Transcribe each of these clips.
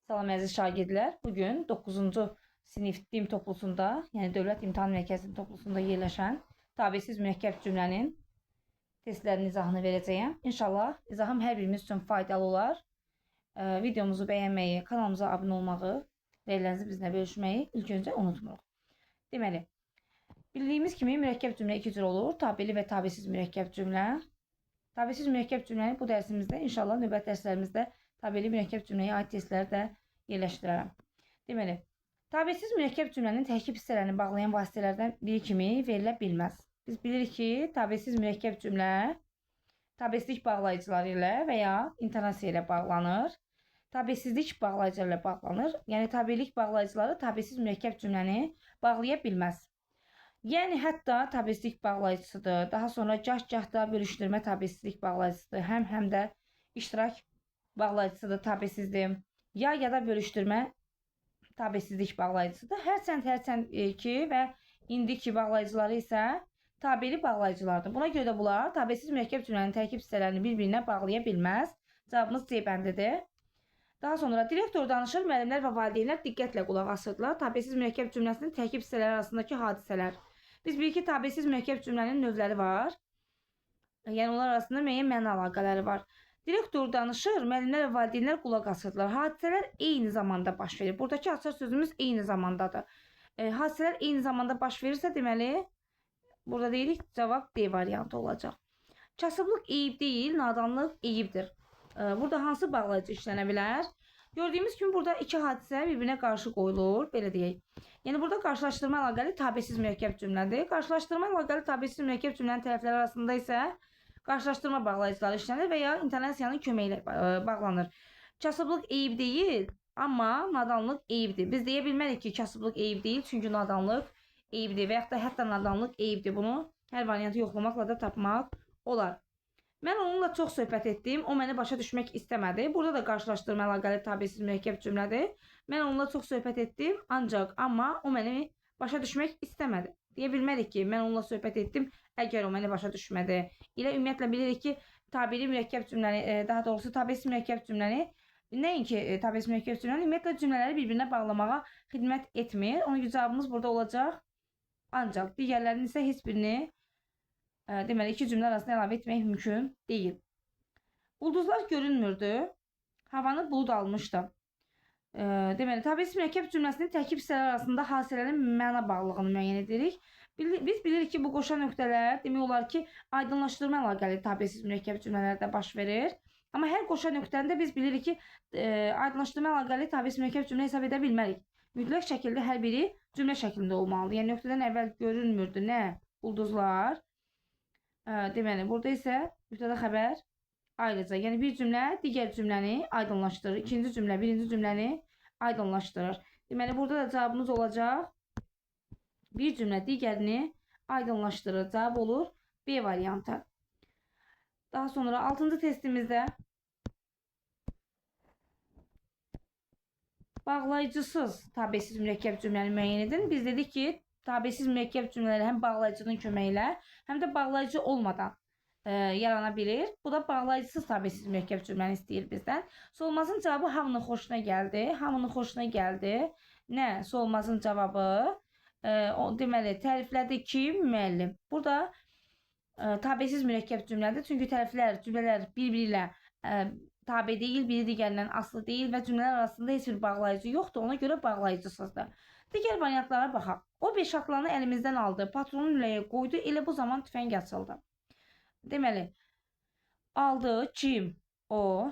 Salam əziz şagirdlər. Bugün 9-cu sinif din toplusunda, yəni Dövlət İmtahan Mərkəzinin toplusunda yerləşən tabesiz mürəkkəb cümlənin testlərinin izahını verəcəyəm. İnşallah izahım hər birimiz üçün faydalı olar. Videomuzu bəyənməyi, kanalımıza abunə olmağı, rəylərinizi bizlə bölüşməyi ilk öncə unutmuruq. Deməli, bildiyimiz kimi mürəkkəb cümlə iki cür olur. Tabeli və tabesiz mürəkkəb cümlə. Tabesiz mürəkkəb cümləni bu dərsimizdə, inşallah növbəti dərslərimizdə tabeli mürəkkəb cümləyə aid testləri də yerləşdirərəm. Deməli, tabesiz mürəkkəb cümlənin tərkib hissələrini bağlayan vasitələrdən biri kimi verilə bilməz. Biz bilirik ki, tabesiz mürəkkəb cümlə tabesizlik bağlayıcıları ilə və ya intonasiya ilə bağlanır. Tabesizlik bağlayıcıları ilə bağlanır. Yəni, tabelik bağlayıcıları tabesiz mürəkkəb cümləni bağlaya bilməz. Yəni, hətta tabesizlik bağlayıcısıdır. Daha sonra gah-gah da bölüşdürmə tabesizlik bağlayıcısıdır. Həm də iştirak bağlayıcısıdır, tabesizdir. Ya da bölüşdürmə tabesizlik bağlayıcısıdır. Hərçənd ki və indiki bağlayıcıları isə tabeli bağlayıcılardır. Buna görə də bunlar tabesiz mürəkkəb cümlənin tərkib hissələrini bir-birinə bağlaya bilməz. Cavabımız C bəndidir. Daha sonra direktor danışır, müəllimlər və valideynlər diqqətlə qulaq asırdılar. Tabesiz mürəkkəb cümləsinin tərkib hissələri arasındakı hadisələr. Biz bilirik ki, tabesiz mürəkkəb cümlənin növləri var. Yəni, onlar arasında müəyyən məna əlaqələri var. Direktor danışır, müəllimlər və valideynlər qulaq asırdılar. Hadisələr eyni zamanda baş verir. Buradakı açar sözümüz eyni zamandadır. Hadisələr eyni zamanda baş verirsə, deməli, burada deyirik, cavab D variantı olacaq. Kasıblıq eyib deyil, nadanlıq eyibdir. Burada hansı bağlayıcı işlənə bilər? Gördüyümüz kimi burada iki hadisə bir-birinə qarşı qoyulur, belə deyək. Yəni, burada qarşılaşdırma əlaqəli tabesiz mürəkkəb cümlədir. Qarşılaşdırma əlaqəli tabesiz mürəkkəb cümlənin tərəfləri arasında isə qarşılaşdırma bağlayıcıları işlənir və ya intonasiyanın köməyi ilə bağlanır. Kasıblıq eyib deyil, amma nadanlıq eyibdir. Biz deyə bilmərik ki, kasıblıq eyib deyil, çünki nadanlıq eyibdir və yaxud da hətta nadanlıq eyibdir. Bunu hər variantı yoxlamaqla da tapmaq olar. Mən onunla çox söhbət etdim, o məni başa düşmək istəmədi. Burada da qarşılaşdırma əlaqəli tabesiz mürəkkəb cümlədir. Mən onunla çox söhbət etdim, amma o məni başa düşmək istəmədi. Deyə bilmərik ki, mən onunla söhbət etdim, əgər o məni başa düşmədi. Elə ümumiyyətlə bilirik ki, tabeli mürəkkəb cümləni, daha doğrusu tabesiz mürəkkəb cümləni, nəinki tabesiz mürəkkəb cümləni, ümumiyyətlə cümlələri bir-birinə bağlamağa xidmət etmir. Onun üçün cavabımız burada olacaq. Ancaq digərlərinin isə heç birini, deməli, iki cümlə arasında əlavə etmək mümkün deyil. Ulduzlar görünmürdü, havanı bulud almışdı. Deməli, tabesiz mürəkkəb cümləsinin tərkib hissələri arasında hadisələrin məna bağlılığını müəyyən edirik. Biz bilirik ki, bu qoşa nöqtələr demək olar ki, aydınlaşdırma əlaqəli tabesiz mürəkkəb cümlələrdə baş verir. Amma hər qoşa nöqtəndə biz bilirik ki, aydınlaşdırma əlaqəli tabesiz mürəkkəb cümlə hesab edə bilmərik. Mütləq şəkildə hər biri cümlə şəklində olmalıdır. Yəni, nöqtədən əvvəl görünmürdü nə? Ulduzlar. Deməli, burada isə mübtəda xəbər ayrıca. Yəni, bir cümlə digər cümləni aydınlaşdırır. İkinci cümlə birinci cümləni aydınlaşdırır. Deməli, burada da cavabımız olacaq. Bir cümlə digərini aydınlaşdırır. Cavab olur B variantı. Daha sonra 6-cı testimizdə bağlayıcısız tabesiz mürəkkəb cümləni müəyyən edin. Biz dedik ki, tabesiz mürəkkəb cümlələri həm bağlayıcının köməyi ilə, həm də bağlayıcı olmadan yarana bilir. Bu da bağlayıcısız tabesiz mürəkkəb cümləni istəyir bizdən. Solmazın cavabı hamının xoşuna gəldi. Hamının xoşuna gəldi. Nə? Solmazın cavabı. Deməli, təriflədi kim? Müəllim. Burada tabesiz mürəkkəb cümlədir. Çünki təriflər, cümlələr bir-biri ilə tabe deyil, biri digərindən aslı deyil və cümlələr arasında heç bir bağlayıcı yoxdur. Ona görə bağlayıcısızdır. Digər variantlara baxaq. O 5 atlanı əlimizdən aldı, patronun lüləyə qoydu, elə bu zaman tüfəng açıldı. Deməli, aldı, kim? O.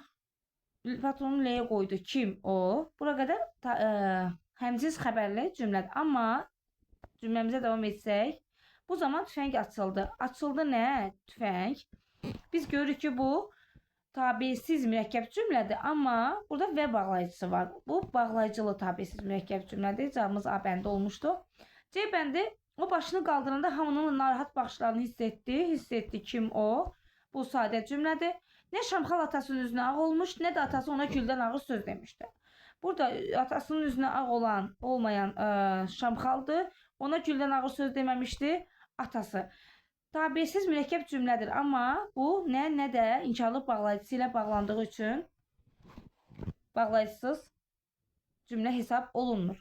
Patronun lüləyə qoydu, kim? O. Bura qədər həmsiz xəbərli cümlədir. Amma cümləmizə davam etsək, bu zaman tüfəng açıldı. Açıldı nə? Tüfəng. Biz görürük ki, bu tabesiz mürəkkəb cümlədir, amma burada və bağlayıcısı var. Bu bağlayıcılı tabesiz mürəkkəb cümlədir. Cavabımız A bəndi olmuşdu. C bəndi, o başını qaldıranda hamının narahat baxışlarını hiss etdi. Hiss etdi kim o? Bu sadə cümlədir. Nə Şamxal atasının üzünə ağ olmuş, nə də atası ona güldən ağır söz demişdi. Burada atasının üzünə ağ olmayan Şamxaldır. Ona güldən ağır söz deməmişdi atası. Tabesiz mürəkkəb cümlədir, amma bu nə də inkarlı bağlayıcısı ilə bağlandığı üçün bağlayıcısız cümlə hesab olunmur.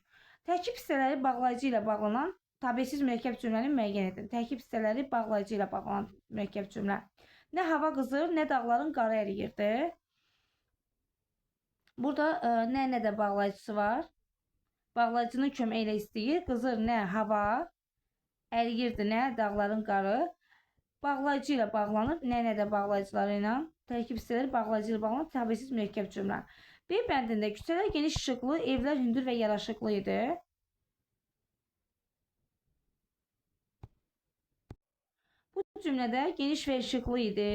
Tərkib hissələri bağlayıcı ilə bağlanan tabesiz mürəkkəb cümləni müəyyən edin. Tərkib hissələri bağlayıcı ilə bağlanan mürəkkəb cümlə. Nə hava qızır, nə dağların qarı əriyirdi. Burada nə də bağlayıcısı var. Bağlayıcının köməyi ilə istəyir. Qızır nə hava, əriyirdi nə dağların qarı. Bağlayıcı ilə bağlanır. Nə də bağlayıcıları ilə. Tərkib hissələri bağlayıcı ilə bağlanır. Tabesiz mürəkkəb cümlə. B bəndində küçələr geniş işıqlı, evlər hündür və yaraşıqlı idi. Bu cümlədə geniş və işıqlı idi.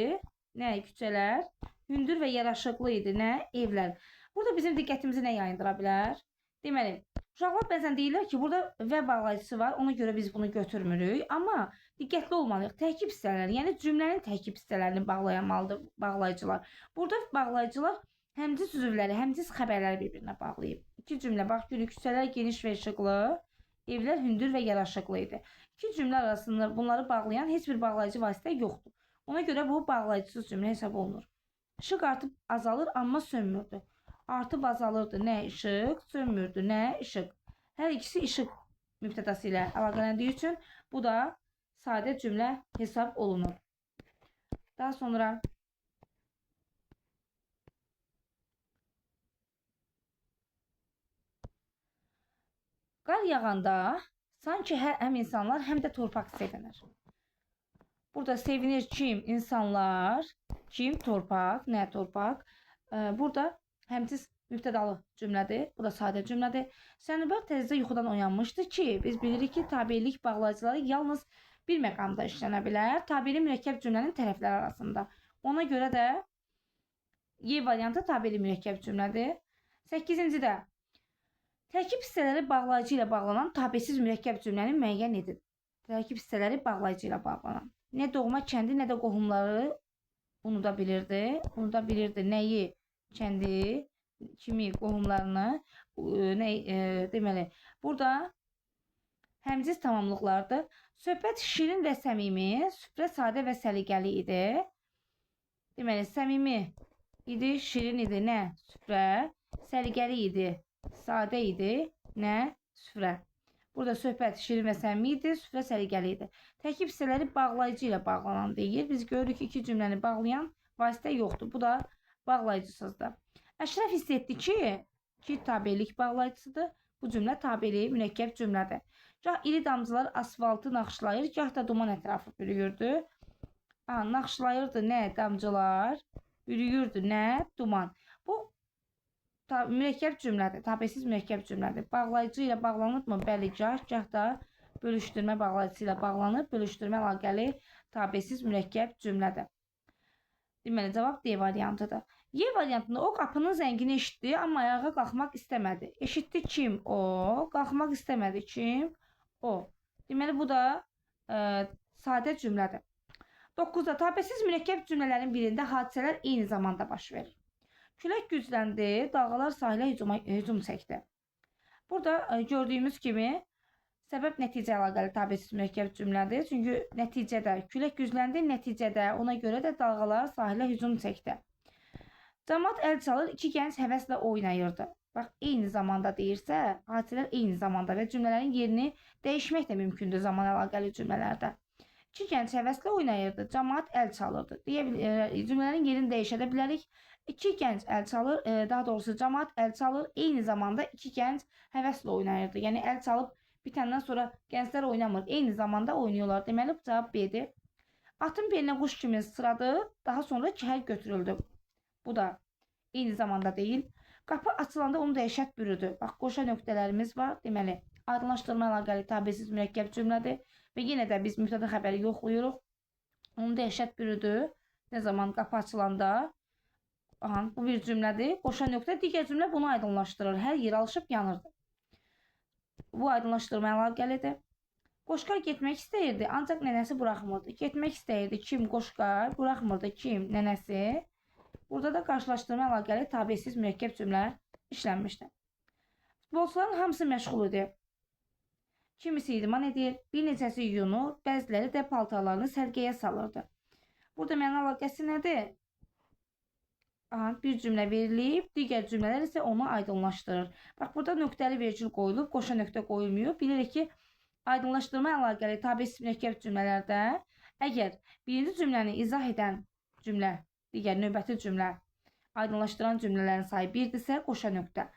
Nə küçələr? Hündür və yaraşıqlı idi. Nə? Evlər. Burada bizim diqqətimizi nə yayındıra bilər? Deməli, uşaqlar bəzən deyirlər ki, burada və bağlayıcısı var, ona görə biz bunu götürmürük. Amma diqqətli olmalıyıq. Tərkib hissələri, yəni cümlənin tərkib hissələrini bağlayamalıdır bağlayıcılar. Burada bağlayıcılar həmciz üzvləri, həmciz xəbərləri bir-birinə bağlayıb. İki cümlə, bax görün, küçələr geniş və işıqlı, evlər hündür və yaraşıqlı idi. İki cümlə arasında bunları bağlayan heç bir bağlayıcı vasitə yoxdur. Ona görə bu bağlayıcısız cümlə hesab olunur. İşıq artıb azalır, amma sönmürdü. Artıb azalırdı, nə işıq, sönmürdü, nə işıq. Hər ikisi işıq mübtədası ilə əlaqələndiyi üçün bu da sadə cümlə hesab olunur. Daha sonra qar yağanda sanki həm insanlar, həm də torpaq sevinir. Burada sevinir kim? İnsanlar. Kim? Torpaq. Nə torpaq? Burada həmciz mübtədalı cümlədir. Bu da sadə cümlədir. Sənubər təzə yuxudan oyanmışdı ki, biz bilirik ki, tabiilik bağlayıcıları yalnız bir məqamda işlənə bilər. Tabiili mürəkkəb cümlənin tərəfləri arasında. Ona görə də Y variantı tabiili mürəkkəb cümlədir. 8-ci də tərkib hissələri bağlayıcı ilə bağlanan tabesiz mürəkkəb cümləni müəyyən edin. Tərkib hissələri bağlayıcı ilə bağlanan. Nə doğma kəndi, nə də qohumları unuda bilirdi. Unuda bilirdi nəyi? Kəndi, kimi, qohumlarını. Deməli, burada həmciz tamamlıqlardır. Söhbət şirin və səmimi, süfrə sadə və səliqəli idi. Deməli, səmimi idi, şirin idi, nə? Süfrə, səliqəli idi, sadə idi, nə? Süfrə. Burada söhbət şirin və səmimi idi, süfrə səliqəli idi. Tərkib hissələri bağlayıcı ilə bağlanan deyil. Biz görürük ki, iki cümləni bağlayan vasitə yoxdur. Bu da bağlayıcısızdır. Əşrəf hiss etdi ki, tabiilik bağlayıcısıdır. Bu cümlə tabiili mürəkkəb cümlədir. Gah iri damcılar asfaltı naxışlayır, gah da duman ətrafı bürüyürdü. Naxışlayırdı, nə? Damcılar. Bürüyürdü, nə? Duman. Bu mürəkkəb cümlədir. Tabesiz mürəkkəb cümlədir. Bağlayıcı ilə bağlanırmı? Bəli, gah da bölüşdürmə bağlayıcısı ilə bağlanır. Bölüşdürmə əlaqəli tabesiz mürəkkəb cümlədir. Deməli, cavab D variantıdır. Y variantında o qapının zəngini eşitdi, amma ayağa qalxmaq istəmədi. Eşitdi kim? O. Qalxmaq istəmədi kim? O. Deməli, bu da sadə cümlədir. 9-da tabesiz mürəkkəb cümlələrin birində hadisələr eyni zamanda baş verir. Külək gücləndi, dalğalar sahilə hücum çəkdi. Burada gördüyümüz kimi səbəb-nəticə əlaqəli tabesiz mürəkkəb cümlədir. Çünki nəticədə külək gücləndi, nəticədə ona görə də dalğalar sahilə hücum çəkdi. Camaat əl çalır, iki gənc həvəslə oynayırdı. Bax, eyni zamanda deyirsə, hadisələr eyni zamanda və cümlələrin yerini dəyişmək də mümkündür zaman əlaqəli cümlələrdə. İki gənc həvəslə oynayırdı, camaat əl çalırdı. Cümlələrin yerini dəyişə də bilərik. İki gənc əl çalır, daha doğrusu camaat əl çalır, eyni zamanda iki gənc həvəslə oynayırdı. Yəni əl çalıb bitəndən sonra gənclər oynamır, eyni zamanda oynuyorlar. Deməli, cavab B-dir. Atın belinə quş kimi sıçradı, daha sonra kəhər götürüldü. Bu da eyni zamanda deyil. Qapı açılanda onu dəhşət bürüdü. Bax, qoşa nöqtələrimiz var. Deməli, aydınlaşdırma əlaqəli tabesiz mürəkkəb cümlədir. Və yenə də biz mübtəda xəbəri yoxlayırıq. Onu dəhşət bürüdü. Nə zaman? Qapı açılanda. Bu bir cümlədir. Qoşa nöqtə, digər cümlə bunu aydınlaşdırır. Hər yer alışıb yanırdı. Bu aydınlaşdırma əlaqəlidir. Qoşqar getmək istəyirdi, ancaq nənəsi buraxmırdı. Getmək istəyirdi kim? Qoşqar. Buraxmırdı kim? Nənəsi. Burada da qarşılaşdırma əlaqəli tabesiz mürəkkəb cümlə işlənmişdir. Futbolçuların hamısı məşğul idi. Kimisi idman edir, bir neçəsi yuyunur, bəziləri də paltarlarını sərgiyə salırdı. Burada məna əlaqəsi nədir? bir cümlə verilib, digər cümlələr isə onu aydınlaşdırır. Bax, burada nöqtəli vergül qoyulub, qoşa nöqtə qoyulmuyor. Bilirik ki, aydınlaşdırma əlaqəli tabesiz mürəkkəb cümlələrdə əgər birinci cümləni izah edən cümlə, digər növbəti cümlə, aydınlaşdıran cümlələrin sayı 1-dirsə, qoşa nöqtə.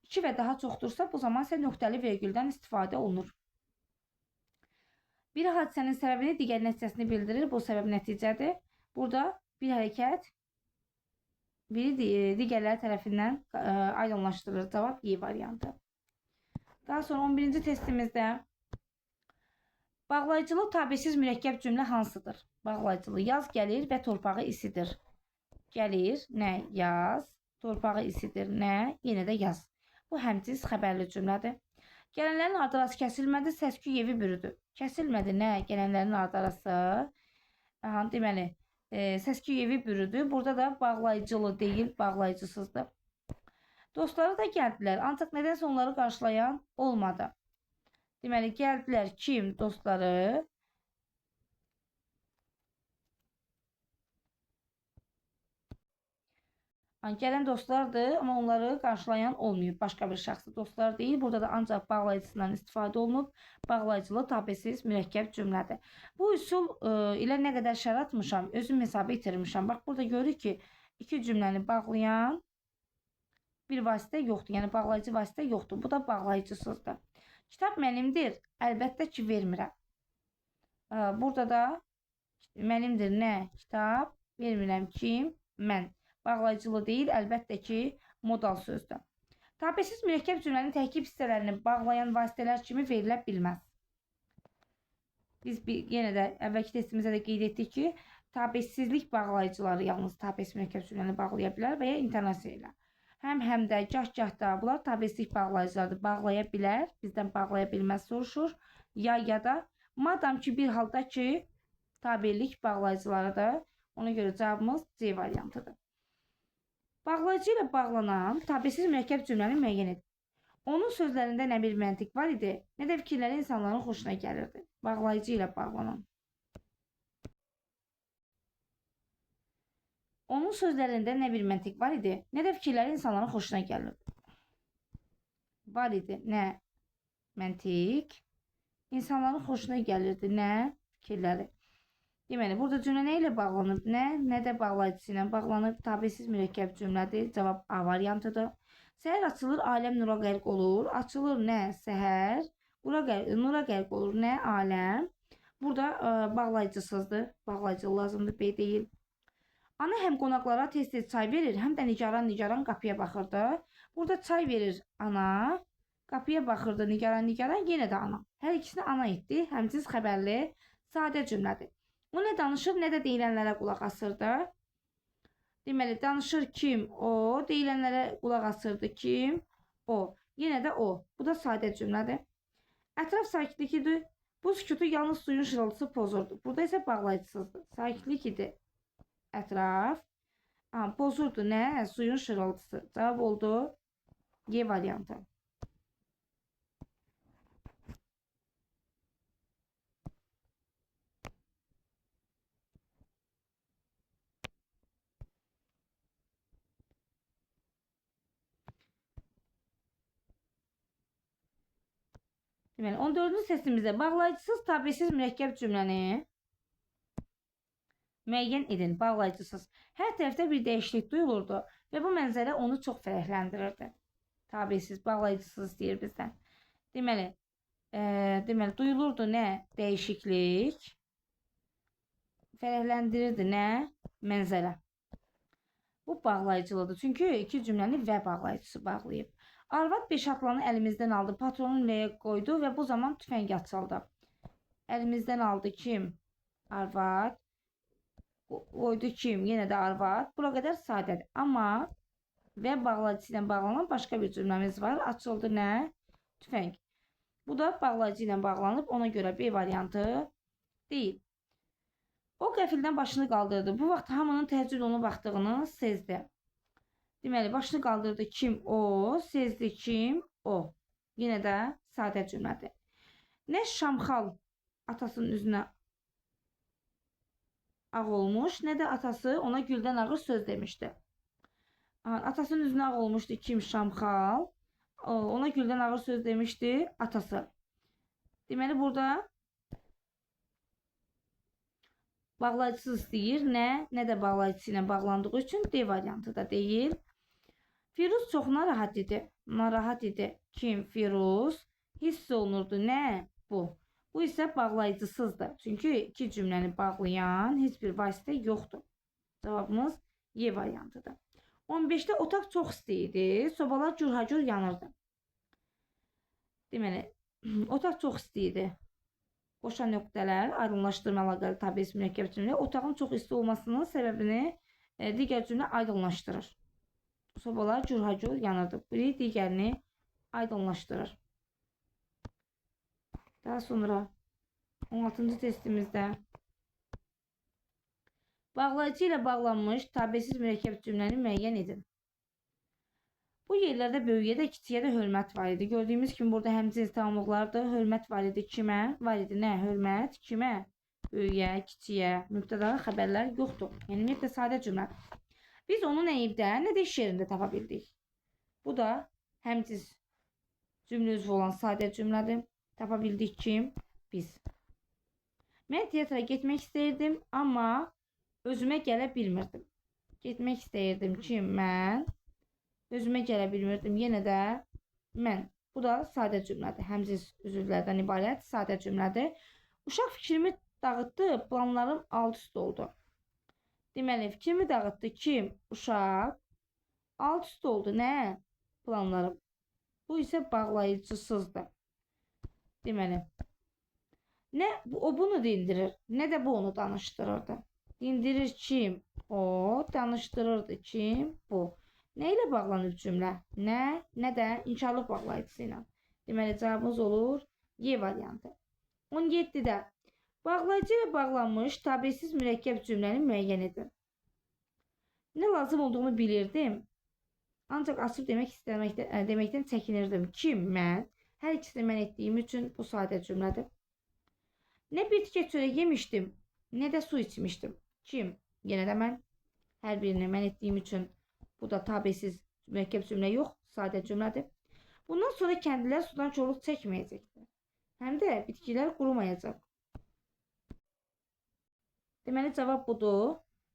2 və daha çoxdursa, bu zaman isə nöqtəli vergüldən istifadə olunur. Bir hadisənin səbəbini digər nəticəsini bildirir. Bu səbəb nəticədir. Burada bir hərəkət biri digərləri tərəfindən aydınlaşdırılır. Cavab E variantı. Daha sonra 11-ci testimizdə bağlayıcılı tabesiz mürəkkəb cümlə hansıdır? Bağlayıcılı yaz gəlir və torpağı isidir. Gəlir, nə? Yaz. Torpağı isidir, nə? Yenə də yaz. Bu həmciz xəbərli cümlədir. Gələnlərin ardı arası kəsilmədi, səsküy evi bürüdü. Kəsilmədi, nə? Gələnlərin ardı arası. Deməli, səsküy evi bürüdü. Burada da bağlayıcılı deyil, bağlayıcısızdır. Dostları da gəldilər, ancaq nədənsə onları qarşılayan olmadı. Deməli, gəldilər kim? Dostları. Gələn dostlardır, amma onları qarşılayan olmayıb. Başqa bir şəxsi dostlar deyil. Burada da ancaq bağlayıcısından istifadə olunub. Bağlayıcılı tabesiz mürəkkəb cümlədir. Bu üsul ilə nə qədər şər atmışam, özüm hesabı itirmişəm. Bax, burada görürük ki, iki cümləni bağlayan bir vasitə yoxdur. Yəni, bağlayıcı vasitə yoxdur. Bu da bağlayıcısızdır. Kitab mənimdir. Əlbəttə ki, vermirəm. Burada da mənimdir nə? Kitab. Vermirəm kim? Mən. Bağlayıcılı deyil, əlbəttə ki, modal sözdür. Tabesiz mürəkkəb cümlənin tərkib hissələrini bağlayan vasitələr kimi verilə bilməz. Biz yenə də əvvəlki testimizdə də qeyd etdik ki, tabesizlik bağlayıcıları yalnız tabesiz mürəkkəb cümləni bağlaya bilər və ya intonasiya ilə. Həm də, gah da bunlar tabesizlik bağlayıcılardır. Bağlaya bilər, bizdən bağlaya bilməz soruşur. Ya da madam ki, bir halda ki, tabirlik bağlayıcılarıdır. Ona görə cavabımız C variantıdır. Bağlayıcı ilə bağlanan tabesiz mürəkkəb cümləni müəyyən edin. Onun sözlərində nə bir məntiq var idi, nə də fikirləri insanların xoşuna gəlirdi. Bağlayıcı ilə bağlanan. Onun sözlərində nə bir məntiq var idi, nə də fikirləri insanların xoşuna gəlirdi. Var idi, nə məntiq, insanların xoşuna gəlirdi, nə fikirləri. Deməli, burada cümlə nə ilə bağlanıb? Nə də bağlayıcısı ilə bağlanıb. Tabesiz mürəkkəb cümlədir. Cavab A variantıdır. Səhər açılır, aləm nura qərq olur. Açılır nə? Səhər. Nura qərq olur nə? Aləm. Burada bağlayıcısızdır. Bağlayıcı lazımdır, B deyil. Ana həm qonaqlara tez-tez çay verir, həm də nigaran qapıya baxırdı. Burada çay verir ana. Qapıya baxırdı nigaran, yenə də ana. Hər ikisini ana etdi. Həmciz xəbərli, sadə cümlədir. O nə danışır, nə də deyilənlərə qulaq asırdı. Deməli, danışır kim? O. Deyilənlərə qulaq asırdı kim? O. Yenə də o. Bu da sadə cümlədir. Ətraf sakitlik idi. Bu sükutu yalnız suyun şırıltısı pozurdu. Burada isə bağlayıcısızdır. Sakitlik idi. Ətraf. Pozurdu nə? Suyun şırıltısı. Cavab oldu Y variantı. Deməli, 14-cü testimizdə bağlayıcısız, tabesiz mürəkkəb cümləni müəyyən edin. Bağlayıcısız. Hər tərəfdə bir dəyişiklik duyulurdu və bu mənzərə onu çox fərəhləndirirdi. Tabesiz, bağlayıcısız istəyir bizdən. Deməli, duyulurdu nə? Dəyişiklik. Fərəhləndirirdi nə? Mənzərə. Bu bağlayıcılıdır. Çünki iki cümləni və bağlayıcısı bağlayıb. Arvad 5 atlanı əlimizdən aldı, patronu ürəyə qoydu və bu zaman tüfəng açıldı. Əlimizdən aldı kim? Arvad. Qoydu kim? Yenə də arvad. Bura qədər sadədir. Amma və bağlayıcı ilə bağlanan başqa bir cümləmiz var. Açıldı nə? Tüfəng. Bu da bağlayıcı ilə bağlanıb. Ona görə B variantı deyil. O qəfildən başını qaldırdı. Bu vaxt hamının təəccüb ona baxdığını sezdi. Deməli, başını qaldırdı kim? O. Sezdi kim? O. Yenə də sadə cümlədir. Nə şamxal atasının üzünə ağ olmuş, nə də atası ona güldən ağır söz demişdi. Atasının üzünə ağ olmuşdu Kim Şamxal. Ona güldən ağır söz demişdi atası. Deməli burada bağlayıcısız istəyir. Nə də bağlayıcısı ilə bağlandığı üçün D variantı da deyil. Firuz çox narahat idi. Narahat idi. Kim? Firuz. Hiss olunurdu. Nə? Bu. Bu isə bağlayıcısızdır. Çünki iki cümləni bağlayan heç bir vasitə yoxdur. Cavabımız Y variantıdır. 15-də otaq çox isti idi. Sobalar cürhacür yanırdı. Deməli, otaq çox isti idi. Qoşa nöqtələr, aydınlaşdırma əlaqəli tabiiz mürəkkəb cümlə otağın çox isti olmasının səbəbini digər cümlə aydınlaşdırır. Sobalar cürhacür yanırdı. Biri digərini aydınlaşdırır. Daha sonra 16-cı testimizdə bağlayıcı ilə bağlanmış tabesiz mürəkkəb cümləni müəyyən edin. Bu yerlərdə böyüyə də kiçiyə də hörmət var idi. Gördüyümüz kimi burada həmcins tamamlıqlardır. Hörmət var idi kimə? Var idi nə? Hörmət kimə? Böyüyə, kiçiyə, mübtəda xəbərlər yoxdur. Yəni ümumiyyətlə sadə cümlə. Biz onu nə evdə, nə də iş yerində tapa bildik. Bu da həmcins cümlə üzvü olan sadə cümlədir. Tapa bildik kim? Biz. Mən teatra getmək istəyirdim, amma özümə gələ bilmirdim. Getmək istəyirdim kim? Mən. Özümə gələ bilmirdim. Yenə də mən. Bu da sadə cümlədir. Həmcins üzvlərdən ibarət sadə cümlədir. Uşaq fikrimi dağıtdı, planlarım alt üst oldu. Deməli, fikrimi dağıtdı kim? Uşaq. Alt üst oldu. Nə? Planlarım. Bu isə bağlayıcısızdır. Deməli, nə o bunu dindirir, nə də bu onu danışdırırdı. Dindirir kim? O. Danışdırırdı kim? Bu. Nə ilə bağlanır cümlə? Nə də inşallah bağlayıcısı ilə. Deməli, cavabımız olur Y variantı. 17-də bağlayıcı ilə bağlanmış tabesiz mürəkkəb cümləni müəyyən edin. Nə lazım olduğunu bilirdim. Ancaq açıb deməkdən çəkinirdim. Kim? Mən. Hər ikisini mən etdiyim üçün bu sadə cümlədir. Nə bir tikə çörək yemişdim, nə də su içmişdim. Kim? Yenə də mən. Hər birini mən etdiyim üçün bu da tabesiz mürəkkəb cümlə yox, sadə cümlədir. Bundan sonra kəndlilər sudan çoluq çəkməyəcəkdir. Həm də bitkilər qurumayacaq. Deməli, cavab budur.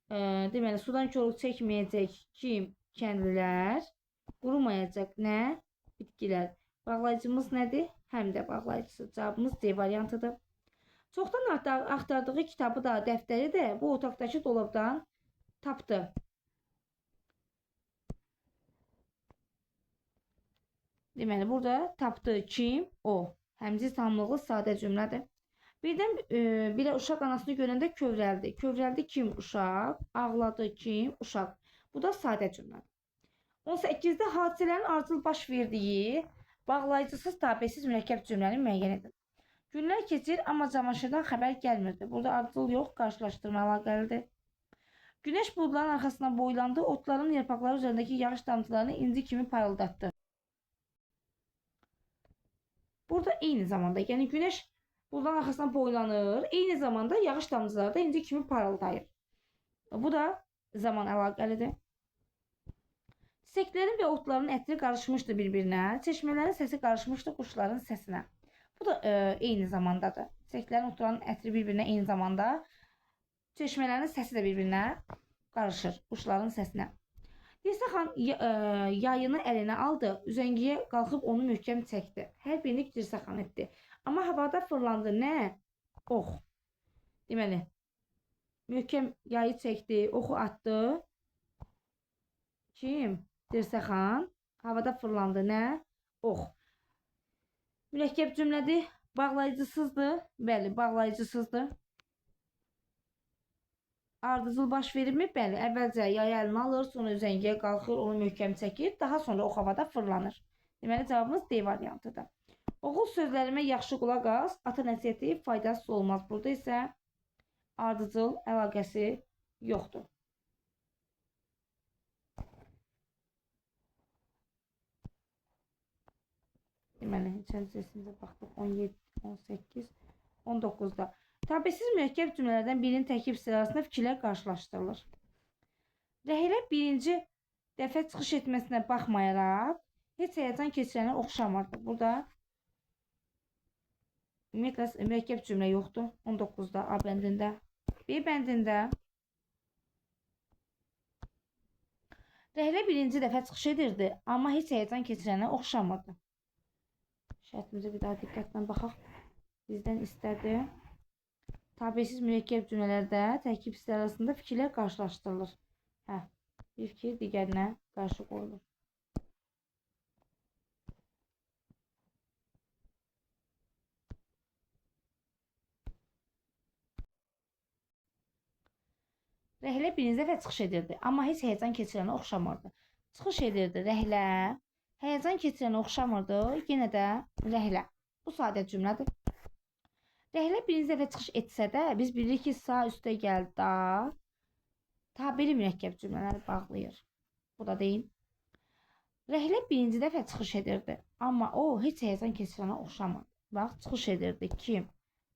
Deməli, sudan çoluq çəkməyəcək kim? Kəndlilər. Qurumayacaq nə? Bitkilər. Bağlayıcımız nədir? Həm də bağlayıcısı. Cavabımız D variantıdır. Çoxdan axtardığı kitabı da, dəftəri də bu otaqdakı dolabdan tapdı. Deməli, burada tapdı kim? O. Həmcins tamamlıqlı sadə cümlədir. Birdən birə uşaq anasını görəndə kövrəldi. Kövrəldi kim? Uşaq. Ağladı kim? Uşaq. Bu da sadə cümlədir. 18-də hadisələrin ardıcıl baş verdiyi bağlayıcısız tabesiz mürəkkəb cümləni müəyyən edin. Günlər keçir, amma Cavanşirdən xəbər gəlmirdi. Burada ardıcıl yox, qarşılaşdırma əlaqəlidir. Günəş buludların arxasına boylandı, otların yarpaqları üzərindəki yağış damcılarını inci kimi parıldatdı. Burada eyni zamanda, yəni günəş buludların arxasına boylanır, eyni zamanda yağış damcıları da inci kimi parıldayır. Bu da zaman əlaqəlidir. Çiçəklərin və otların ətri qarışmışdı bir-birinə, çeşmələrin səsi qarışmışdı quşların səsinə. Bu da eyni zamandadır. Çiçəklərin, otların ətri bir-birinə eyni zamanda, çeşmələrin səsi də bir-birinə qarışır quşların səsinə. Dirsə xan yayını əlinə aldı, üzəngiyə qalxıb onu möhkəm çəkdi. Hər birini Dirsə xan etdi. Amma havada fırlandı nə? Ox. Deməli, möhkəm yayı çəkdi, oxu atdı. Kim? Dirsə xan. Havada fırlandı nə? Ox. Mürəkkəb cümlədir. Bağlayıcısızdır. Bəli, bağlayıcısızdır. Ardıcıl baş verirmi? Bəli, əvvəlcə yayı əlinə alır, sonra üzəngiyə qalxır, onu möhkəm çəkir, daha sonra ox havada fırlanır. Deməli, cavabımız D variantıdır. Oğul sözlərimə yaxşı qulaq as, ata nəsihəti faydasız olmaz. Burada isə ardıcıl əlaqəsi yoxdur. Deməli, içərisinə baxdıq. 17, 18, 19-da. Tabesiz mürəkkəb cümlələrdən birinin tərkib sırasında fikirlər qarşılaşdırılır. Rəhilə birinci dəfə çıxış etməsinə baxmayaraq heç həyəcan keçirənə oxşamırdı. Burada ümumiyyətlə mürəkkəb cümlə yoxdur. 19-da A bəndində. B bəndində Rəhlə birinci dəfə çıxış edirdi, amma heç həyəcan keçirənə oxşamırdı. Şərtimizə bir daha diqqətlə baxaq. Bizdən istədi. Tabesiz mürəkkəb cümlələrdə tərkib hissələri arasında fikirlər qarşılaşdırılır. Bir fikir digərinə qarşı qoyulur. Rəhlə birinci dəfə çıxış edirdi, amma heç həyəcan keçirənə oxşamırdı. Çıxış edirdi rəhlə, həyəcan keçirənə oxşamırdı, yenə də rəhlə. Bu sadə cümlədir. Rəhlə birinci dəfə çıxış etsə də, biz bilirik ki, sağ üstə gəldi da, tabeli mürəkkəb cümlələri bağlayır. Bu da deyil. Rəhlə birinci dəfə çıxış edirdi, amma o heç həyəcan keçirənə oxşamırdı. Bax, çıxış edirdi kim?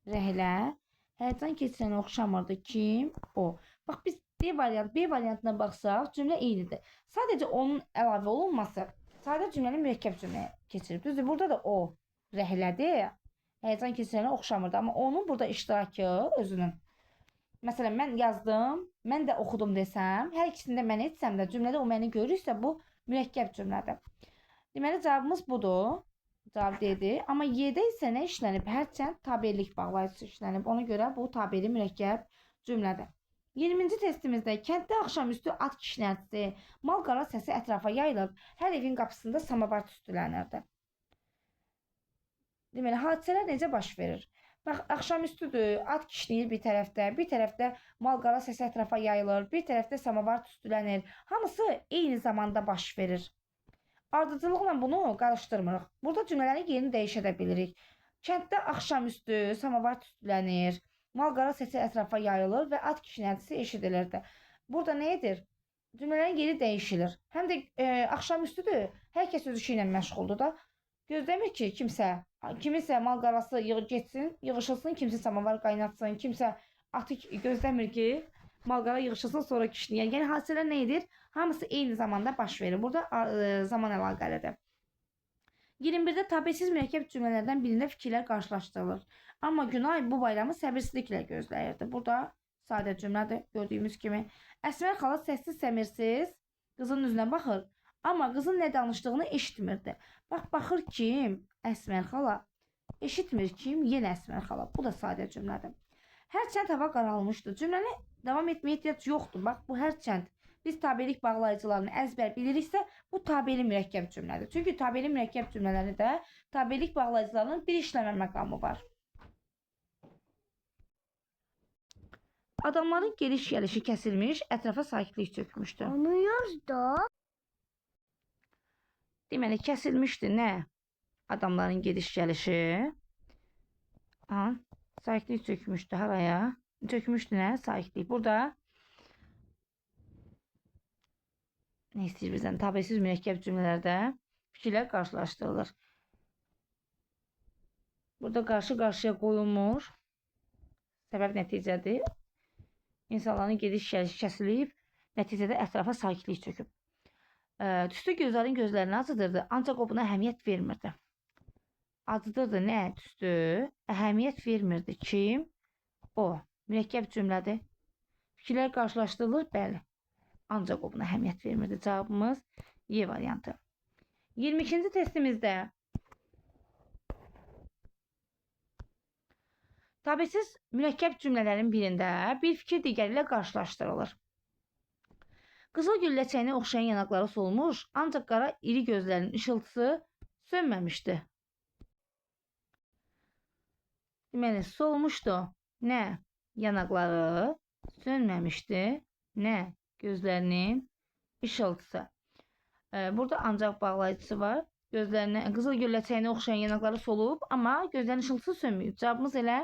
Rəhlə. Həyəcan keçirənə oxşamırdı kim? O. Bax, biz B variantına baxsaq, cümlə eynidir. Sadəcə onun əlavə olunması sadə cümləni mürəkkəb cümləyə keçirib. Düzdür, burada da o rəhlədir. Həyəcan keçirənə oxşamırdı, amma onun burada iştirakı özünün. Məsələn, mən yazdım, mən də oxudum desəm, hər ikisində mən etsəm də cümlədə o məni görürsə, bu mürəkkəb cümlədir. Deməli, cavabımız budur. Cavab D-dir. Amma Y-də isə nə işlənib? Hərçənd tabellik bağlayıcısı işlənib. Ona görə bu tabeli mürəkkəb cümlədir. 20-ci testimizdə kənddə axşamüstü at kişnərtisi, mal qara səsi ətrafa yayılır, hər evin qapısında samavar tüstülənirdi. Deməli, hadisələr necə baş verir? Bax, axşamüstüdür, at kişniyir bir tərəfdə mal qara səsi ətrafa yayılır, bir tərəfdə samavar tüstülənir. Hamısı eyni zamanda baş verir. Ardıcılıqla bunu qarışdırmırıq. Burada cümlələrin yerini dəyişə də bilirik. Kənddə axşamüstü samavar tüstülənir, mal qara səsi ətrafa yayılır və at kişnərtisi eşidilirdi. Burada nə edir? Cümlələrin yeri dəyişilir. Həm də axşamüstüdür, hər kəs öz işi ilə məşğuldur da. Gözləmir ki, kiminsə mal qarası getsin, yığışılsın, kimsə samavar qaynatsın, kimsə atı gözləmir ki, mal qara yığışılsın, sonra kişniyər. Yəni, hadisələr nə edir? Hamısı eyni zamanda baş verir. Burada zaman əlaqəlidir. 21-də tabesiz mürəkkəb cümlələrdən birində fikirlər qarşılaşdırılır. Amma Günay bu bayramı səbirsizliklə gözləyirdi. Burada sadə cümlədir, gördüyümüz kimi. Əsmər xala səssiz səmirsiz qızın üzünə baxır. Amma qızın nə danışdığını eşitmirdi. Bax, baxır kim? Əsmər xala. Eşitmir kim? Yenə Əsmər xala. Bu da sadə cümlədir. Hərçənd hava qaralmışdı. Cümləni davam etməyə ehtiyac yoxdur. Bax, bu hərçənd. Biz tabelik bağlayıcılarını əzbər biliriksə, bu tabeli mürəkkəb cümlədir. Çünki tabeli mürəkkəb cümlələri də tabelik bağlayıcılarının bir işləmə məqamı var. Adamların geliş-gəlişi kəsilmiş, ətrafa sakitlik çökmüşdü. Onu yazdı. Deməli, kəsilmişdi nə? Adamların gediş-gəlişi. Sakitlik çökmüşdü haraya? Çökmüşdü nə? Sakitlik. Burada nə istəyir bizdən? Tabesiz mürəkkəb cümlələrdə fikirlər qarşılaşdırılır. Burada qarşı-qarşıya qoyulmur. Səbəb nəticədir. İnsanların gediş-gəlişi kəsilib, nəticədə ətrafa sakitlik çöküb. Tüstü gözlərin gözlərini acıdırdı, ancaq o buna əhəmiyyət vermirdi. Acıdırdı nə? Tüstü əhəmiyyət vermirdi. Kim? O. Mürəkkəb cümlədir. Fikirlər qarşılaşdırılır, bəli. Ancaq o buna əhəmiyyət vermirdi. Cavabımız Y variantı. 22-ci testimizdə tabesiz mürəkkəb cümlələrin birində bir fikir digəri ilə qarşılaşdırılır. Qızıl gül ləçəyinə oxşayan yanaqları solmuş, ancaq qara iri gözlərinin ışıltısı sönməmişdi. Deməli, solmuşdu. Nə? Yanaqları sönməmişdi. Nə? Gözlərinin ışıltısı. Burada ancaq bağlayıcısı var. Qızıl gül ləçəyinə oxşayan yanaqları solub, amma gözlərinin ışıltısı sönməyib. Cavabımız elə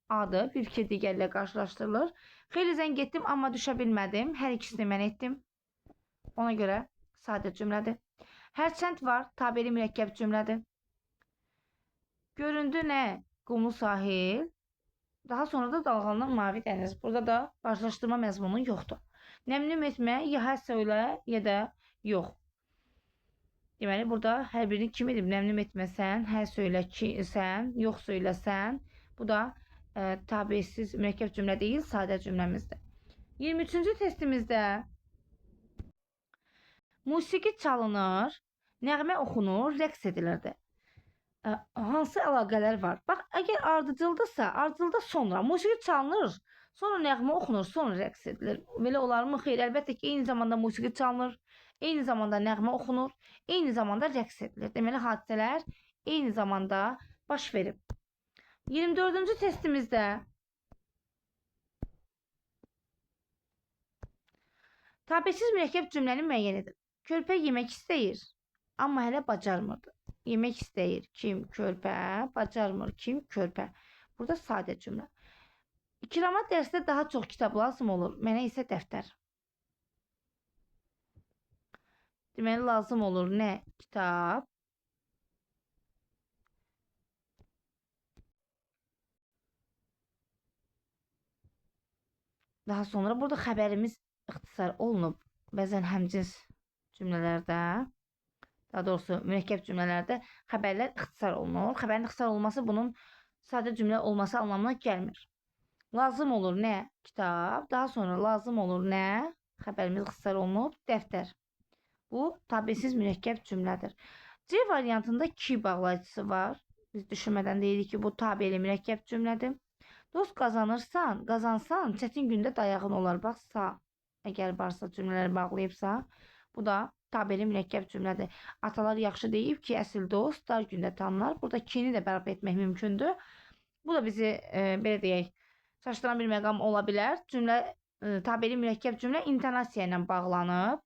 A-dır. Bir fikir digərlə qarşılaşdırılır. Xeyli zəng etdim, amma düşə bilmədim. Hər ikisini mən etdim. Ona görə sadə cümlədir. Hərçənd var, tabeli mürəkkəb cümlədir. Göründü nə? Qumlu sahil. Daha sonra da dalğalanan mavi dəniz. Burada da qarşılaşdırma məzmunu yoxdur. Nəmnüm etmə, ya hə söylə, ya da Yox. Deməli, burada hər birini kim edib nəmlim etməsən, hə söylə ki, sən, yox söyləsən. Bu da tabesiz mürəkkəb cümlə deyil, sadə cümləmizdir. 23-cü testimizdə musiqi çalınır, nəğmə oxunur, rəqs edilirdi. Hansı əlaqələr var? Bax, əgər ardıcıldırsa, ardıcılda sonra musiqi çalınır, sonra nəğmə oxunur, sonra rəqs edilir. Belə olarmı? Xeyr, əlbəttə ki, eyni zamanda musiqi çalınır, eyni zamanda nəğmə oxunur, eyni zamanda rəqs edilir. Deməli, hadisələr eyni zamanda baş verib. 24-cü testimizdə tabesiz mürəkkəb cümləni müəyyən edin. Körpə yemək istəyir, amma hələ bacarmırdı. Yemək istəyir. Kim? Körpə. Bacarmır. Kim? Körpə. Burada sadə cümlə. İkrama dərsdə daha çox kitab lazım olur. Mənə isə dəftər. Deməli, lazım olur nə? Kitab. Daha sonra burada xəbərimiz ixtisar olunub. Bəzən həmcins cümlələrdə, daha doğrusu mürəkkəb cümlələrdə xəbərlər ixtisar olunur. Xəbərin ixtisar olması bunun sadə cümlə olması anlamına gəlmir. Lazım olur nə? Kitab. Daha sonra lazım olur nə? Xəbərimiz ixtisar olunub. Dəftər. Bu tabesiz mürəkkəb cümlədir. C variantında ki bağlayıcısı var. Biz düşünmədən deyirik ki, bu tabeli mürəkkəb cümlədir. Dost qazanırsan, qazansan, çətin gündə dayağın olar. Bax, sa, əgər varsa cümlələri bağlayıbsa, bu da tabeli mürəkkəb cümlədir. Atalar yaxşı deyib ki, əsl dost dar gündə tanınar. Burada kini də bərpa etmək mümkündür. Bu da bizi, belə deyək, çaşdıran bir məqam ola bilər. Cümlə, tabeli mürəkkəb cümlə intonasiya ilə bağlanıb.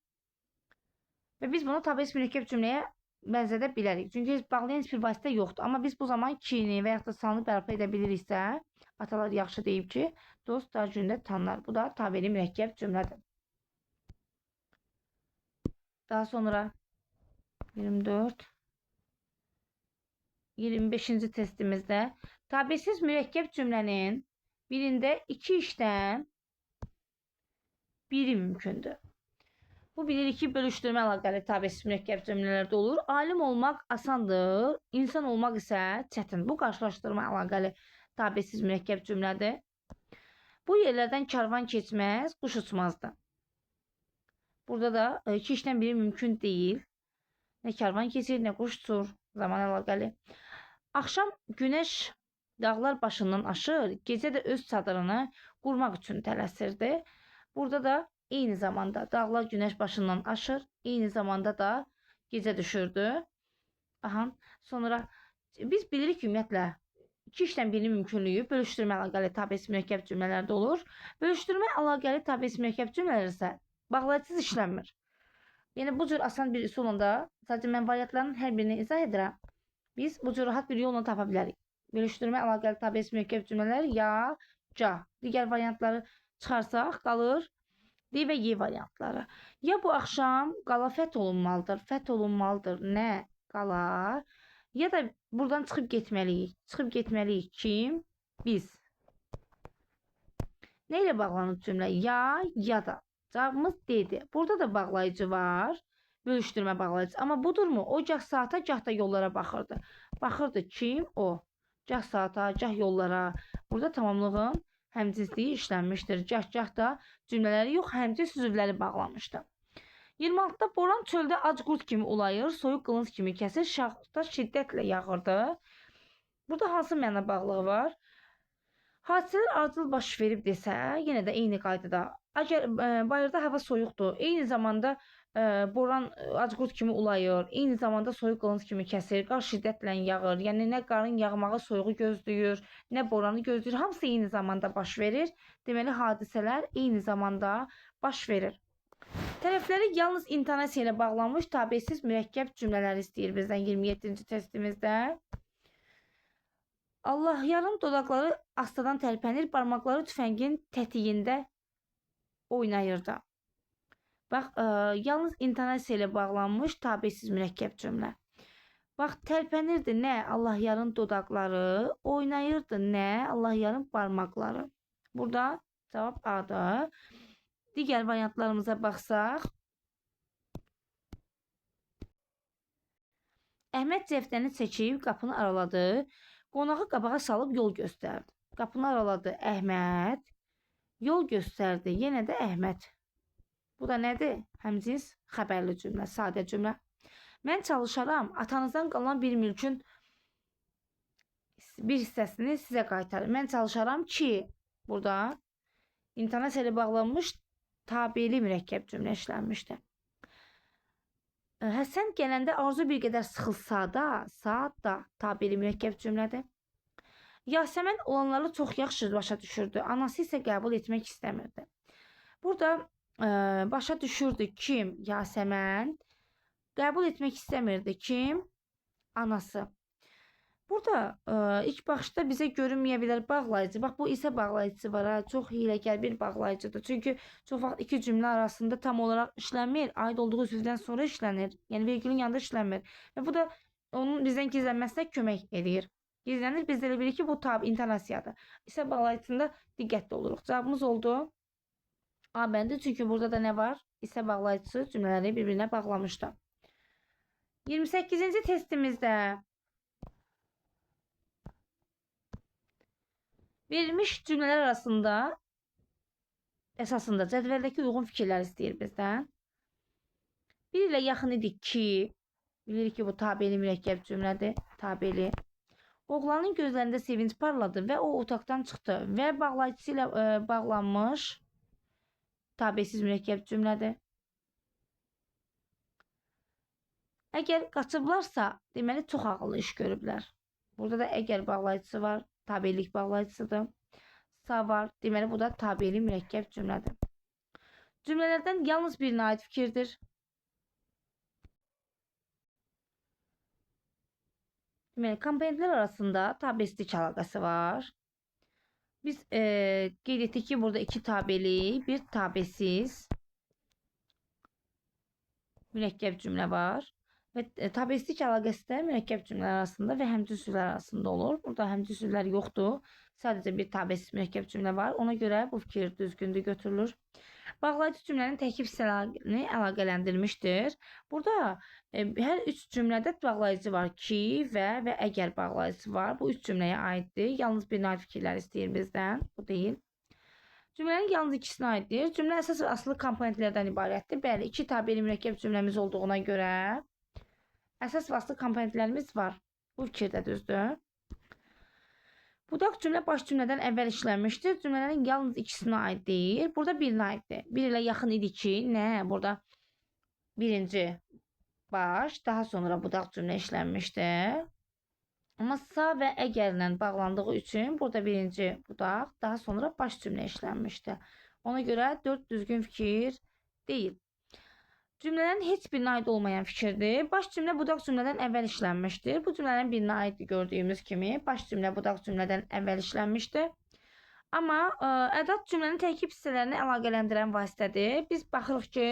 Və biz bunu tabesiz mürəkkəb cümləyə bənzədə bilərik. Çünki bağlayan heç bir vasitə yoxdur. Amma biz bu zaman kini və yaxud da sanı bərpa edə biliriksə, atalar yaxşı deyib ki, dost dar gündə tanınar. Bu da tabeli mürəkkəb cümlədir. Daha sonra 24 25-ci testimizdə tabesiz mürəkkəb cümlənin birində iki işdən biri mümkündür. Bu bilirik ki, bölüşdürmə əlaqəli tabesiz mürəkkəb cümlələrdə olur. Alim olmaq asandır, insan olmaq isə çətin. Bu qarşılaşdırma əlaqəli tabesiz mürəkkəb cümlədir. Bu yerlərdən karvan keçməz, quş uçmazdı. Burada da iki işdən biri mümkün deyil. Nə karvan keçir, nə quş uçur. Zaman əlaqəli. Axşam günəş dağlar başından aşır, gecə də öz çadırını qurmaq üçün tələsirdi. Burada da eyni zamanda dağlar günəş başından aşır, eyni zamanda da gecə düşürdü. Aha, sonra biz bilirik ki, ümumiyyətlə, iki işdən birinin mümkünlüyü bölüşdürmə əlaqəli tabesiz mürəkkəb cümlələrdə olur. Bölüşdürmə əlaqəli tabesiz mürəkkəb cümlələr isə bağlayıcısız işlənmir. Yəni, bu cür asan bir üsulla da sadəcə mən variantların hər birini izah edirəm. Biz bu cür rahat bir yolla tapa bilərik. Bölüşdürmə əlaqəli tabesiz mürəkkəb cümlələr ya, ca. Digər variantları çıxarsaq qalır D və Y variantları. Ya bu axşam qala fəth olunmalıdır. Fəth olunmalıdır. Nə? Qala. Ya da buradan çıxıb getməliyik. Çıxıb getməliyik kim? Biz. Nə ilə bağlanır cümlə? Ya da. Cavabımız D-dir. Burada da bağlayıcı var. Bölüşdürmə bağlayıcı. Amma budurmu? O gah saata, gah da yollara baxırdı. Baxırdı kim? O. Gah saata, gah yollara. Burada tamamlığın həmcinsliyi işlənmişdir. Gah da cümlələri yox, həmcins üzvləri bağlamışdı. 26-da boran çöldə ac qurd kimi ulayır, soyuq qılınc kimi kəsir, şaxta şiddətlə yağırdı. Burada hansı məna bağlığı var? Hadisələr ardıcıl baş verib desə, yenə də eyni qaydada. Əgər bayırda hava soyuqdur, eyni zamanda boran ac qurd kimi ulayır, eyni zamanda soyuq qılınc kimi kəsir, qar şiddətlə yağır. Yəni, nə qarın yağmağı soyuğu gözləyir, nə boranı gözləyir. Hamısı eyni zamanda baş verir. Deməli, hadisələr eyni zamanda baş verir. Tərəfləri yalnız intonasiya ilə bağlanmış tabesiz mürəkkəb cümlələri istəyir bizdən 27-ci testimizdə. Allah yarım dodaqları astadan tərpənir, barmaqları tüfəngin tətiyində oynayırdı. Bax, yalnız intonasiya ilə bağlanmış tabesiz mürəkkəb cümlə. Bax, tərpənirdi nə? Allah yarım dodaqları, oynayırdı nə? Allah yarım barmaqları. Burada cavab A-dır. Digər variantlarımıza baxsaq, Əhməd cəftəni çəkib qapını araladı. Qonağı qabağa salıb yol göstərdi. Qapını araladı Əhməd. Yol göstərdi. Yenə də Əhməd. Bu da nədir? Həmcins xəbərli cümlə, sadə cümlə. Mən çalışaram, atanızdan qalan bir mülkün bir hissəsini sizə qaytarım. Mən çalışaram ki, burada intonasiya ilə bağlanmış tabeli mürəkkəb cümlə işlənmişdir. Həsən gələndə arzu bir qədər sıxılsa da, saat da tabeli mürəkkəb cümlədir. Yasəmən olanları çox yaxşı başa düşürdü. Anası isə qəbul etmək istəmirdi. Burada başa düşürdü kim? Yasəmən. Qəbul etmək istəmirdi kim? Anası. Burada ilk baxışda bizə görünməyə bilər bağlayıcı. Bax, bu isə bağlayıcısı var. Çox hiləgər bir bağlayıcıdır. Çünki çox vaxt iki cümlə arasında tam olaraq işlənmir. Aid olduğu sözdən sonra işlənir. Yəni vergülün yanında işlənmir. Və bu da onun bizdən gizlənməsinə kömək edir. Gizlənir. Biz də elə bilir ki, bu tab intonasiyadır. İsə bağlayıcısında diqqətli oluruq. Cavabımız oldu A bəndi. Çünki burada da nə var? İsə bağlayıcısı cümlələri bir-birinə bağlamışdı. 28-ci testimizdə verilmiş cümlələr arasında əsasında cədvəldəki uyğun fikirlər istəyir bizdən. Bir ilə yaxın idi ki, bilirik ki, bu tabeli mürəkkəb cümlədir. Tabeli. Oğlanın gözlərində sevinç parladı və o otaqdan çıxdı və bağlayıcısı ilə bağlanmış tabesiz mürəkkəb cümlədir. Əgər qaçıblarsa, deməli çox ağıllı iş görüblər. Burada da əgər bağlayıcısı var, tabelik bağlayıcısıdır. Sa var, deməli bu da tabeli mürəkkəb cümlədir. Cümlələrdən yalnız birinə aid fikirdir. Deməli, komponentlər arasında tabesizlik əlaqəsi var. Biz qeyd etdik ki, burada iki tabeli, bir tabesiz mürəkkəb cümlə var. Və tabesizlik əlaqəsi də mürəkkəb cümlələr arasında və həmcinslər arasında olur. Burada həmcinslər yoxdur. Sadəcə bir tabesiz mürəkkəb cümlə var. Ona görə bu fikir düzgündür, götürülür. Bağlayıcı cümlənin tərkib hissələrini əlaqələndirmişdir. Burada hər üç cümlədə bağlayıcı var. Ki və əgər bağlayıcısı var. Bu üç cümləyə aiddir. Yalnız birinə aid fikirlər istəyir bizdən. Bu deyil. Cümlənin yalnız ikisinə aiddir. Cümlə əsas və asılı komponentlərdən ibarətdir. Bəli, iki tabeli mürəkkəb cümləmiz olduğuna görə əsas və asılı komponentlərimiz var. Bu fikir də düzdür. Budaq cümlə baş cümlədən əvvəl işlənmişdir. Cümlələrin yalnız ikisinə aid deyil. Burada birinə aiddir. Bir ilə yaxın idi ki, nə? Burada birinci baş, daha sonra budaq cümlə işlənmişdir. Amma sa və əgərlə bağlandığı üçün burada birinci budaq, daha sonra baş cümlə işlənmişdir. Ona görə 4 düzgün fikir deyil. Cümlələrin heç birinə aid olmayan fikirdir. Baş cümlə budaq cümlədən əvvəl işlənmişdir. Bu cümlələrin birinə aiddir gördüyümüz kimi. Baş cümlə budaq cümlədən əvvəl işlənmişdir. Amma ədat cümlənin tərkib hissələrini əlaqələndirən vasitədir. Biz baxırıq ki,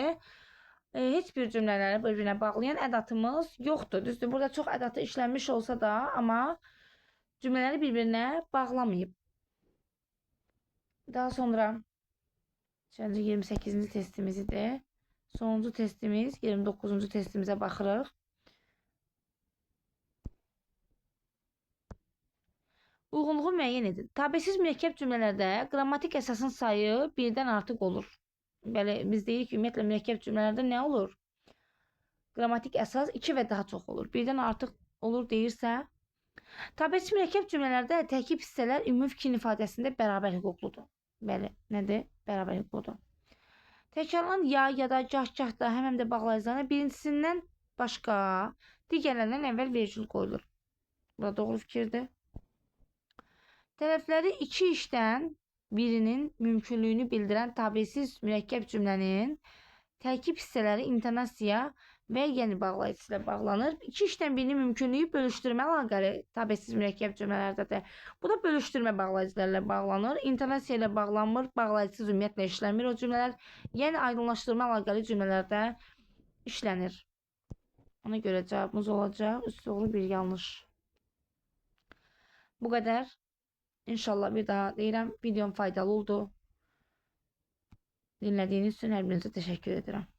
heç bir cümlələri bir-birinə bağlayan ədatımız yoxdur. Düzdür, burada çox ədatı işlənmiş olsa da, amma cümlələri bir-birinə bağlamayıb. Daha sonra 28-ci testimiz idi. Sonuncu testimiz 29-cu testimizə baxırıq. Uyğunluğu müəyyən edin. Tabesiz mürəkkəb cümlələrdə qrammatik əsasın sayı birdən artıq olur. Belə biz deyirik ki, ümumiyyətlə mürəkkəb cümlələrdə nə olur? Qrammatik əsas 2 və daha çox olur. Birdən artıq olur deyirsə. Tabesiz mürəkkəb cümlələrdə tərkib hissələr ümumi fikrin ifadəsində bərabər hüquqludur. Bəli, nədir? Bərabər hüquqludur. Təkrarlanan ya da gah da həmən də bağlayıcılarına birincisindən başqa digərlərindən əvvəl vergül qoyulur. Bu da doğru fikirdir. Tərəfləri iki işdən birinin mümkünlüyünü bildirən tabesiz mürəkkəb cümlənin tərkib hissələri intonasiya və yəni bağlayıcı ilə bağlanır. İki işdən birinin mümkünlüyü bölüşdürmə əlaqəli tabesiz mürəkkəb cümlələrdədir. Bu da bölüşdürmə bağlayıcılarla bağlanır. İntonasiya ilə bağlanmır, bağlayıcısız ümumiyyətlə işlənmir o cümlələr. Yəni aydınlaşdırma əlaqəli cümlələrdə işlənir. Ona görə cavabımız olacaq üç doğru bir yanlış. Bu qədər. İnşallah bir daha deyirəm, videom faydalı oldu. Dinlədiyiniz üçün hər birinizə təşəkkür edirəm.